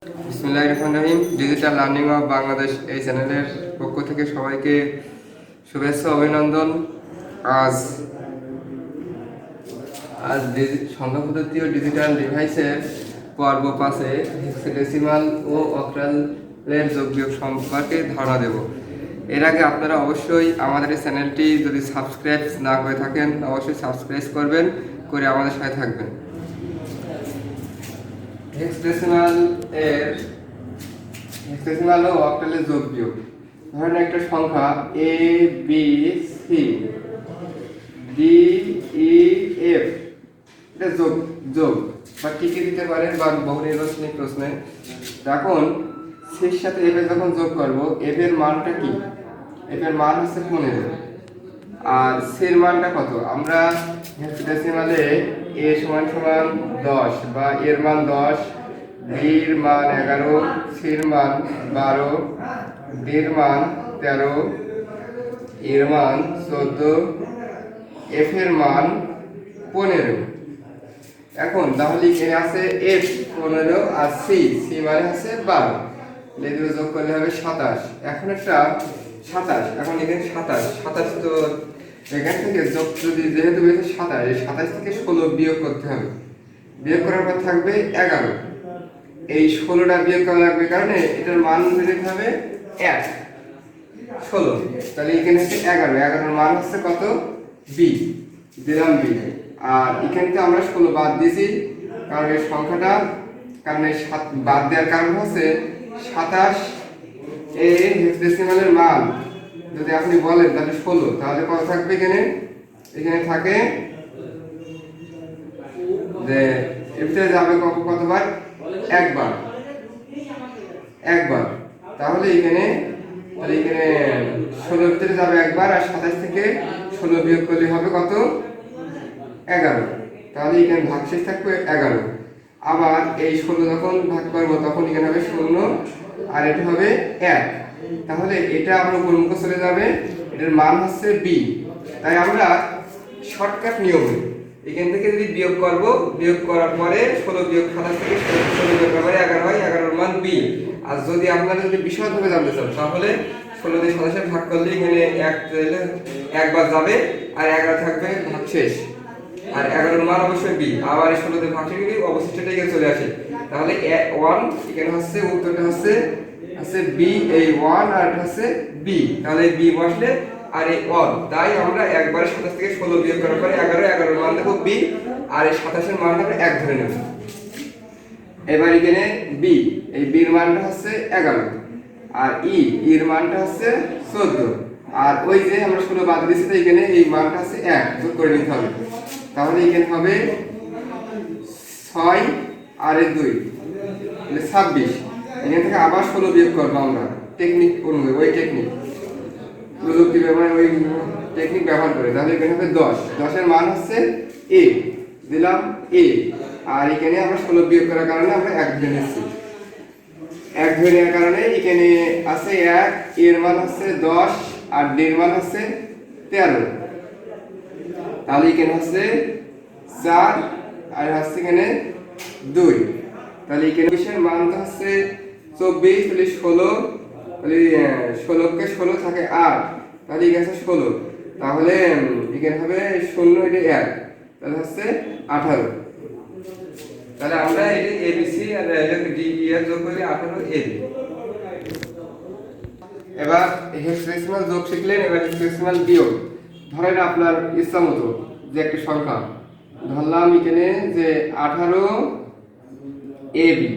বিসমিল্লাহির রহমানির রহিম। Digital learning of Bangladesh এই চ্যানেলের পক্ষ থেকে সবাইকে শুভেচ্ছা অভিনন্দন। আজ আজ সংখ্যা পদ্ধতি ও ডিজিটাল ডিভাইসের পর্ব 5-এ হেক্সাডেসিমাল ও অক্টালের যোগ বিয়োগ সম্পর্কে ধারণা দেব। এর আগে আপনারা অবশ্যই আমাদের এই চ্যানেলটি যদি সাবস্ক্রাইব না করে থাকেন অবশ্যই সাবস্ক্রাইব করবেন, করে আমাদের সাথে থাকবেন। হেক্সাডেসিমাল ও অক্টালের যোগ বিয়োগ। ধরেন একটা সংখ্যা A B C D E F, এটা যোগ যোগ বা টিকে দিতে পারেন বা বহু নির্বাচনিক প্রশ্নে। এখন সির সাথে এফ এর যখন যোগ করব, এফ এর মানটা কি? এফ এর মান হচ্ছে 15 আর সির মানটা কত? আমরা হেক্সাডেসিমালে এ সমান সমান 10 বা এর মান 10, বির মান 11, সির মান 12, ডির মান 13, এর মান 14, এফ এর মান 15। এখন তাহলে এখানে আছে এফ 15 আর সি মানে আছে 12, এই দুটো যোগ করলে হবে 27। এখন একটা 27, এখন এখানে 27 তো এখান থেকে যোগ যদি যেহেতু হয়েছে 27 থেকে 16 বিয়োগ করতে হবে। বিয়োগ করার পর থাকবে 11। এই 16টা বিয়োগ করা লাগবে কারণে এটার মান দিতে হবে 1, 16। তাহলে এখানে হচ্ছে 11, 11 এর মান হচ্ছে কত? বি, দিলাম বি। আর এখান থেকে আমরা 16 বাদ দিয়েছি কারণ এই সংখ্যাটা, কারণ এই বাদ দেওয়ার কারণ হচ্ছে 27 এই হেক্সাডেসিমালের মান যদি আপনি বলেন তাহলে 16, তাহলে কত থাকবে এখানে? এখানে থাকে যে এফতে যাবে কতবার? একবার। তাহলে এখানে 16 ভিতরে যাবে একবার আর 27 থেকে 16 বিয়োগ করলে হবে কত? 11। তাহলে এখানে ভাগশেষ থাকবে 11। আবার এই 16 যখন ভাগ করব তখন এখানে হবে 0 আর এটা হবে 1। তাহলে এটা আমরা গুণমুখে চলে যাবে, এটার মান হচ্ছে বি। তাই আমরা শর্টকাট নিয়মে এখান থেকে যদি বিয়োগ করব, বিয়োগ করার পরে 16 বিয়োগ 27 থেকে 16 বিয়োগ করলে 11 হয়, 11 এর মান বি। আর যদি আপনারা যদি বিশদভাবে জানতে চান তাহলে 16 দিয়ে 27 ভাগ করলে এখানে 1 একবার যাবে আর 11 থাকবে ভাগশেষ। আর 11 এর মান অবশ্যই বি। আবার 16 দিয়ে ভাগ করে অবশিষ্টটা এখানে চলে আসে। তাহলে 1 এখানে হচ্ছে উত্তরটা হচ্ছে বি, এই 1 আর এটা হচ্ছে বি। তাহলে বি বসলে আর এই 1, তাই আমরা একবারে 27 থেকে 16 বিয়োগ করার পরে 11 এর মান দেখো বি আর এই 27 এর মানটা আমরা 1 ধরে নেব। এবার এখানে বি, এই বি এর মানটা হচ্ছে 11 আর এর মানটা হচ্ছে 14 আর ওই যে আমরা 16 বাদ দিয়েছি তো এখানে এই মানটা হচ্ছে 1 যোগ করে নিতে হবে। তাহলে এখানে হবে 6 আর 2 মানে 26। এখান থেকে আবার 16 বিয়োগ করবো আমরা টেকনিক অনুযায়ী, ওই টেকনিক প্রযুক্তি ব্যবহার, ওই টেকনিক ব্যবহার করে। তাহলে এখানে হবে 10, 10 এর মান হচ্ছে এ, দিলাম এ। আর এখানে আমরা 16 বিয়োগ করার কারণে আমরা 1 ধরে নিচ্ছি। 1 ধরে নেওয়ার কারণে এখানে আছে 1, এর মান হচ্ছে 10 আর ডি এর মান হচ্ছে 13। তাহলে এখানে হচ্ছে 4 আর হচ্ছে এখানে 2। তাহলে এখানে এর মান হচ্ছে 24, তাহলে 16, তাহলে 16 কে 16 থাকে 8, তাহলে এখানে আছে 16। তাহলে এখানে হবে 0, এটা 1, তাহলে হচ্ছে 18। তাহলে আমরা এটা এবিসি আর ডি ই এর যোগ করলে 18 এবি। এবার হেক্সাডেসিমাল যোগ শিখলেন, এবার হেক্সাডেসিমাল বিয়োগ। ধরেন আপনার ইচ্ছা মতো যে একটা সংখ্যা ধরলাম এখানে যে 18 এবি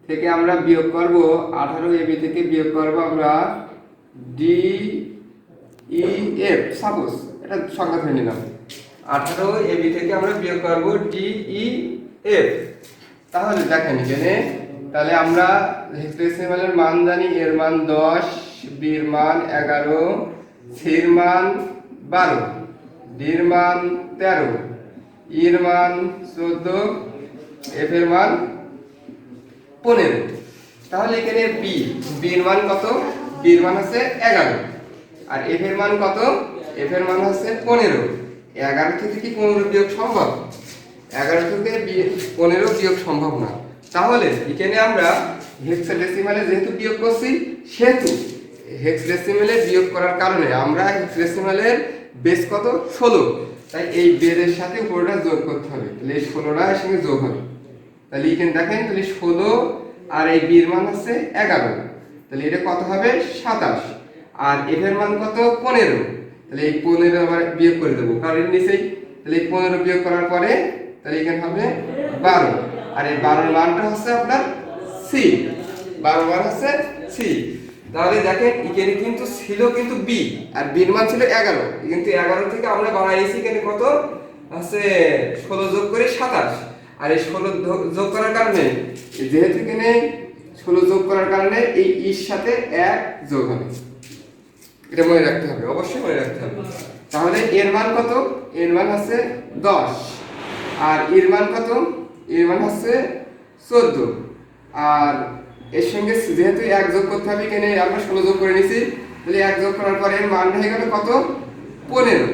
থেকে আমরা বিয়োগ করব, 18 এবি থেকে বিয়োগ করব আমরা ডি ই এফ। সাপোজ এটা সংখ্যা ধরে নিলাম, 18 এবি থেকে আমরা বিয়োগ করব ডি ই এফ। তাহলে দেখেন এখানে, তাহলে আমরা হেক্সাডেসিমালের মান জানি, এর মান 10, বির মান 11, সির মান 12, ডির মান 13, এর মান 14, এফ এর মান 15। তাহলে এখানে বির মান কত? বির মান হচ্ছে 11 আর এফ এর মান কত? এফ এর মান হচ্ছে 15। 11 থেকে কি 15 বিয়োগ সম্ভব? 11 থেকে 15 বিয়োগ সম্ভব না। তাহলে এখানে আমরা হেক্সাডেসিমালে যেহেতু বিয়োগ করছি সেহেতু হেক্সাডেসিমালে বিয়োগ করার কারণে আমরা হেক্সাডেসিমালের বেস কত 16, তাই এই বেদের সাথে পুরোটা যোগ করতে হবে, তাহলে এই 16টা এর সঙ্গে যোগ হবে। তাহলে এখানে দেখেন তাহলে 16 আর এই বির মান হচ্ছে 11, তাহলে এটা কত হবে 27, আর এফ এর মান কত 15, তাহলে এই 15 আবার বিয়োগ করে দেবো কারণ এর নিচেই, তাহলে এই 15 বিয়োগ করার পরে তাহলে এখানে হবে 12, আর এই 12 মানটা হচ্ছে আপনার সি, 12 মান হচ্ছে সি। তাহলে দেখেন এখানে কিন্তু ছিল কিন্তু বি, আর বির মান ছিল 11, কিন্তু 11 থেকে আমরা বানাইছি এখানে কত আছে 16 যোগ করে 27, আর এই 16 যোগ করার কারণে যেহেতু এখানে 16 যোগ করার কারণে এই ইর সাথে 1 যোগ হবে, এটা মনে রাখতে হবে, অবশ্যই মনে রাখতে হবে। তাহলে এর মান কত, এর মান হচ্ছে 10, আর এর মান কত, এর মান হচ্ছে 14, আর এর সঙ্গে যেহেতু 1 যোগ করতে হবে এখানে আমরা 16 যোগ করে নিছি, তাহলে 1 যোগ করার পরে এর মান হয়ে গেল কত 15,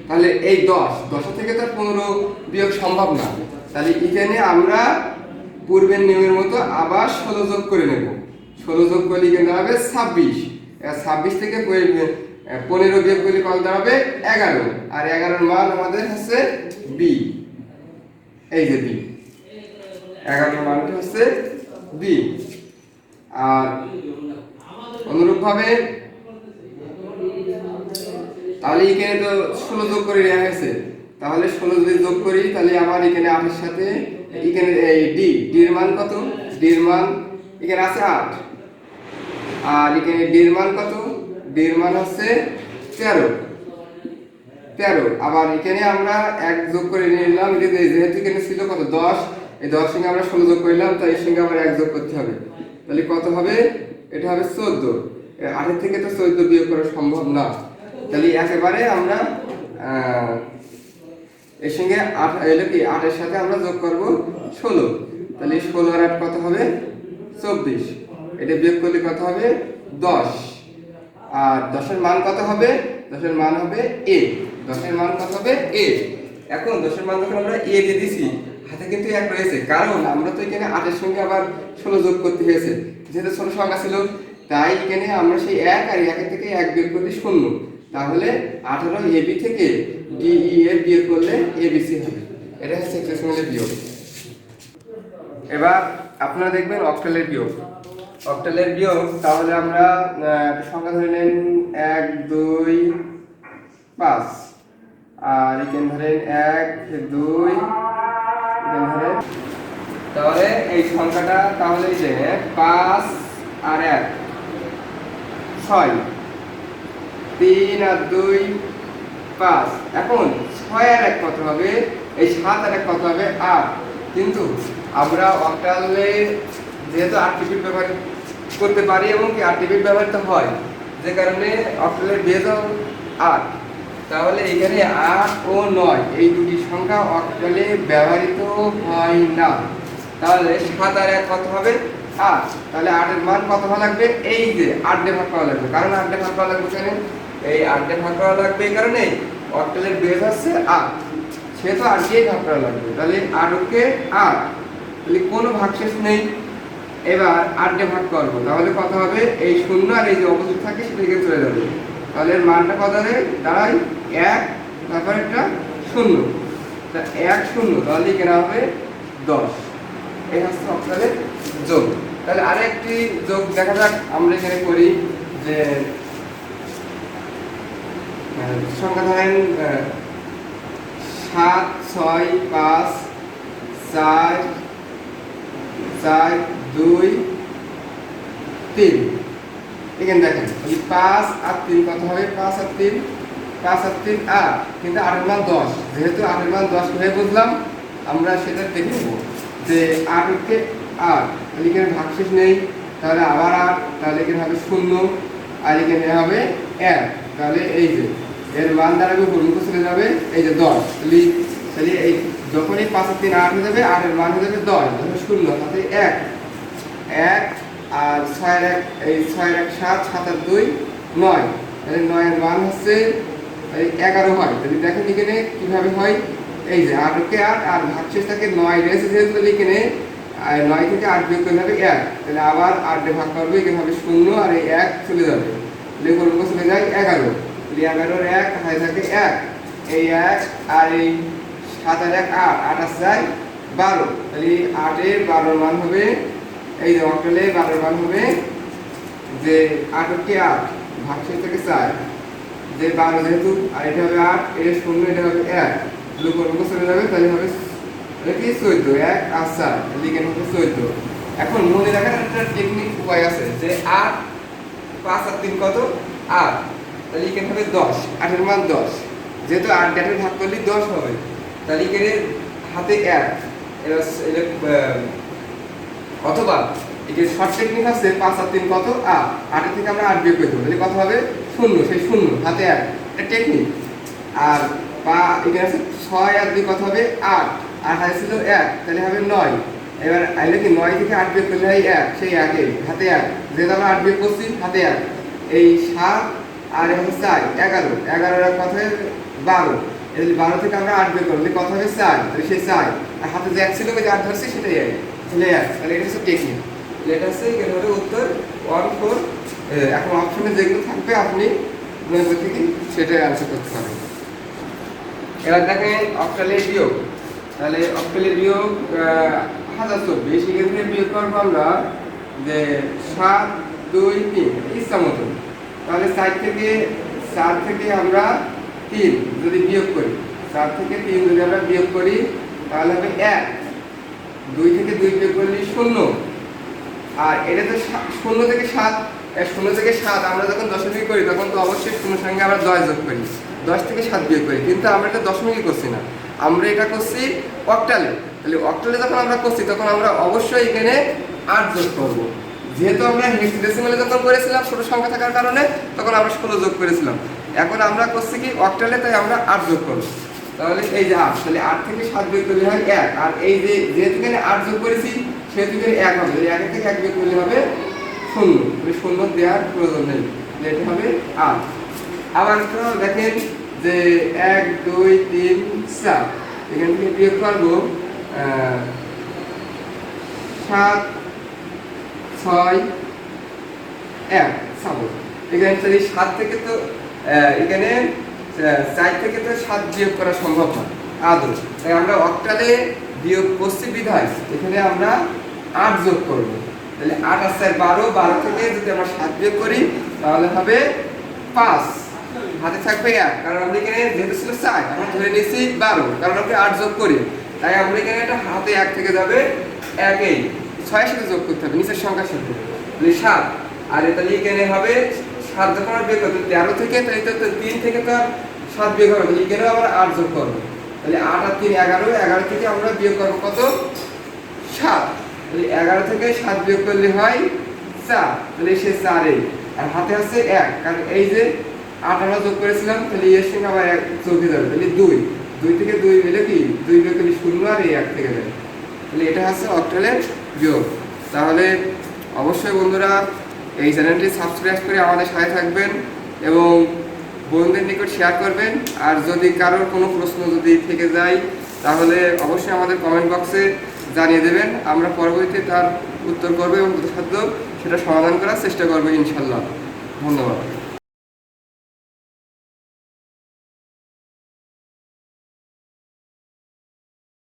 তাহলে এই 10 থেকে তো 15 বিয়োগ সম্ভব না, তাহলে এখানে আমরা পূর্বের নিয়মের মতো আবার 16 যোগ করে নেব, 16 যোগ করলে এখানে দাঁড়াবে 26, 26 থেকে 15 বিয়োগ করলে কত দাঁড়াবে 11, আর 11 এর মান আমাদের হচ্ছে বি, এই যে বি, 11 এর মানটা হচ্ছে বি। আর অনুরূপভাবে তাহলে এখানে তো 16 যোগ করে নেওয়া হয়েছে, তাহলে 16 যদি যোগ করি তাহলে আমার এখানে 8 এর সাথে এখানে এই ডি, ডি এর মান কত, ডি এর মান এখানে আছে 8, আর এখানে ডি এর মান কত, ডি এর মান হচ্ছে 13, আবার এখানে আমরা 1 যোগ করে নিলাম, যেহেতু এখানে ছিল কত 10, এই 10 সঙ্গে আমরা 16 যোগ করলাম, তাই এর সঙ্গে আবার 1 যোগ করতে হবে, তাহলে কত হবে, এটা হবে 14, 8 থেকে তো 14 বিয়োগ করা সম্ভব না, তাহলে একেবারে আমরা এর সঙ্গে 8 এলো কি 8 এর সাথে আমরা যোগ করব 16, তাহলে 16 আর 8 কত হবে 24, এটা বিয়োগ করলে কত হবে 10, আর 10 এর মান কত হবে, 10 এর মান হবে a, 10 এর মান কত হবে a। এখন 10 এর মান যখন আমরা a দিয়ে দিছি হাতে কিন্তু 1 রয়েছে, কারণ আমরা তো এখানে 8 এর সঙ্গে আবার 16 যোগ করতে হয়েছে, যেহেতু 16 সংখ্যা ছিল, তাই এখানে আমরা সেই 1 আর 1 থেকে 1 বিয়োগ করলে 0, তাহলে 18 ab থেকে ডি ই এর বিয়োগ করলে abc হবে, এটা হচ্ছে হেক্সাডেসিমালের বিয়োগ। এবার আপনারা দেখবেন অক্টালের বিয়োগ, অক্টালের বিয়োগ, তাহলে আমরা সংখ্যা ধরে নেন 1 2 5, আর এখানে ধরেন 1 2, এখানে ধরেন, তাহলে এই সংখ্যাটা তাহলে এই যে 5 আর 1 6, 3 আর 2 5, এখন 6 আর 1 কত হবে, এই 7 আর 1 কত হবে 8, কিন্তু আমরা অক্টালে যেহেতু 8 টিপিট ব্যবহার করতে পারি এবং কি 8 টিপিট ব্যবহৃত হয়, যে কারণে অক্টালের বেজও 8, তাহলে এখানে 8 ও 9 এই দুটি সংখ্যা অক্টালে ব্যবহৃত হয় না, তাহলে 7 আর 1 কত হবে 8, তাহলে 8 এর মান কত হওয়া লাগবে, এই যে 8 দিয়ে ভাগ করা লাগবে, কারণ 8 দিয়ে ভাগ করা লাগবে কেন, এই 8 দিয়ে ভাগ করা লাগবে এই কারণে অক্টালের বেজ হচ্ছে 8, সেহেতু 8 দিয়ে ভাগ করা লাগবে, তাহলে 8 কে 8, তাহলে কোনো ভাগশেষ নেই, এবার 8 দিয়ে ভাগ করব, তাহলে কত হবে, এই 0 আর এই যে অবশিষ্ট থাকে সেটা এখানে চলে যাবে, তাহলে এর মানটা কত হবে দাঁড়ায় 1, তারপর একটা 0, তা 1 0, তাহলে এখানে হবে 10, এই হচ্ছে অক্টালের যোগ। তাহলে আরেকটি যোগ দেখা যাক আমরা এখানে করি, যে সংখ্যা ধরেন 7 6 5 4 4 2 3, এখানে দেখেন 5 আর 3 কত হবে, 5 আর 3 8, কিন্তু 8 এর মান 10, যেহেতু 8 এর মান 10 হয়ে বুঝলাম, আমরা সেটা দেখে নেব যে 8 কে 8, তাহলে এখানে ভাগশেষ নেই, তাহলে আবার 8, তাহলে এখানে হবে 0, আর এখানে হবে 1, তাহলে এই যে এর মান দাঁড়াবে গুণকে চলে যাবে এই যে 10, তাহলে এই যখনই 5 আর 3 8 হয়ে যাবে, 8 এর মান হয়ে যাবে 10, তাহলে 0, তাহলে 1 আর 6 আর 1, এই 6 আর 1 7, 7 আর 2 9, তাহলে 9 এর মান হচ্ছে 11 হয়, তাহলে দেখেন এখানে কিভাবে হয়, এই যে 8 কে 8 আর ভাগশেষ থাকে 9 রয়েছে যেহেতু, তাহলে এখানে 9 থেকে 8 বিয়োগ করলে হবে 1, তাহলে আবার 8 দিয়ে ভাগ করবে, এখানে হবে 0 আর এই 1 চলে যাবে, তাহলে কোন চলে যায় 11, তাহলে 11 এর 1 হাতে থাকে 1, এই 1 আর এই 7 আর 1 8, 8 আর 4 12, তাহলে 8 এর 12 এর মান হবে, এই যে অক্টালে 12 এর মান হবে যে 8 কে 8 ভাগশেষ থেকে 4, যে 12 যেহেতু, আর এটা হবে 8, এটা 0, এটা হবে 1, তাহলে কোন চলে যাবে, তাহলে হবে কি 14, 1 আর 4, তাহলে এখানে হবে 14। এখন মনে রাখার একটা টেকনিক উপায় আছে যে 8 5 আর 3 কত 8, তাহলে এখানে হবে 10, 8 এর মান 10, যেহেতু 8 দিয়ে ভাগ করলে 10 হবে, তাহলে এখানে হাতে 1 এটা অথবা এখানে শর্ট টেকনিক আছে 5 আর 3 কত 8, 8 থেকে আমরা 8 বিয়োগ করে দেব, তাহলে কত হবে 0, সেই 0 হাতে 1, এটা টেকনিক। আর বা এখানে আছে 6 আর 2 কত হবে 8, আর হাতে ছিল 1, তাহলে হবে 9, এবার আইলে কি 9 থেকে 8 বিয়োগ করলে হয় 1, সেই 1 এর হাতে 1, যেহেতু আমরা 8 বিয়োগ করছি হাতে 1, এই 7 আর হচ্ছে 4 11, 11 এর কত হয় 12, এই 12 থেকে আমরা 8 বিয়োগ করলে কত হবে 4, তাহলে সেই 4 আর হাতে যে 1 ছিল ওই যে 8 ধরছি সেটাই 1, তাহলে 1, তাহলে এটা হচ্ছে টেকনিক। এটা হচ্ছে এখানে হবে উত্তর 1 4। এখন অপশনে যেগুলো থাকবে আপনি বই থেকে সেটাই আনসার করতে পারবেন। এবার দেখেন অক্টালের বিয়োগ, তাহলে অক্টালের বিয়োগ 1024, এখান থেকে বিয়োগ করবো আমরা যে 7 2 3 ইচ্ছা মতো, তাহলে 4 থেকে আমরা 3 যদি বিয়োগ করি, 4 থেকে 3 যদি আমরা বিয়োগ করি তাহলে হবে 1, 2 থেকে 2 বিয়োগ করলে 0, আর এটা তো 0 থেকে 7, 0 থেকে 7 আমরা যখন দশমিক করি তখন তো অবশ্যই 0 সঙ্গে আমরা 10 যোগ করি, 10 থেকে 7 বিয়োগ করি, কিন্তু আমরা এটা দশমিকই করছি না, আমরা এটা করছি অক্টালে। তাহলে অক্টালে যখন আমরা করছি তখন আমরা অবশ্যই এখানে 8 যোগ করব, যেহেতু আমরা হেক্সাডেসিমালে যখন করেছিলাম ছোট সংখ্যা থাকার কারণে তখন আমরা 16 যোগ করেছিলাম, এখন আমরা করছি কি অক্টালে, তাই আমরা 8 যোগ করব, তাহলে এই যে 8, তাহলে 8 থেকে 7 বিয়োগ করলে হয় 1, আর এই যে যেহেতু এখানে 8 যোগ করেছি সেহেতু এখানে 1 হবে, 1 থেকে 1 বিয়োগ করলে হবে 0, তাহলে 0 দেওয়ার প্রয়োজন নেই, এটা হবে 8। আবার দেখেন যে 1 2 3 4, এখান থেকে বিয়োগ করবো 7 6 1, সাপোজ এখানে 7 থেকে তো এখানে 4 থেকে তো 7 বিয়োগ করা সম্ভব না আদৌ, তাই আমরা অক্টালে বিয়োগ করছি বিধায় এখানে আমরা 8 যোগ করব, তাহলে 8 আর 4 12, 12 থেকে যদি আমরা 7 বিয়োগ করি তাহলে হবে 5, হাতে থাকবে 1, কারণ আমরা এখানে যেহেতু ছিল 4 আমরা ধরে নিয়েছি 12, কারণ আমরা 8 যোগ করি, তাই আমরা এখানে একটা হাতে 1 থেকে যাবে 1, এই 6 এর সাথে যোগ করতে হবে নিচের সংখ্যার সাথে, তাহলে 7, আর তাহলে এখানে হবে 7 যখন আমরা বিয়োগ করতে 13 থেকে, তাহলে তো 3 থেকে তো 7 বিয়োগ হবে, তাহলে এখানেও আমরা 8 যোগ করব, তাহলে 8 আর 3 11, 11 থেকে আমরা বিয়োগ করব কত 7, তাহলে 11 থেকে 7 বিয়োগ করলে হয় 4, তাহলে সে 4 এই, আর হাতে আছে 1, কারণ এই যে 8 আমরা যোগ করেছিলাম, তাহলে এর সঙ্গে আবার 1 যোগ হয়ে যাবে, তাহলে 2, 2 থেকে 2 মিলে কি 2 বিয়োগ করলে 0, আর এই 1 থেকে যাবে, তাহলে এটা হচ্ছে অক্টালের বিয়োগ। তাহলে অবশ্যই বন্ধুরা এই চ্যানেলটি সাবস্ক্রাইব করে আমাদের সাথে থাকবেন এবং বন্ধুদের নিকট শেয়ার করবেন, আর যদি কারোর কোনো প্রশ্ন যদি থেকে যায় তাহলে অবশ্যই আমাদের কমেন্ট বক্সে জানিয়ে দেবেন, আমরা পরবর্তীতে তার উত্তর করব এবং যথাসাধ্য সেটা সমাধান করার চেষ্টা করব ইনশাল্লাহ। ধন্যবাদ।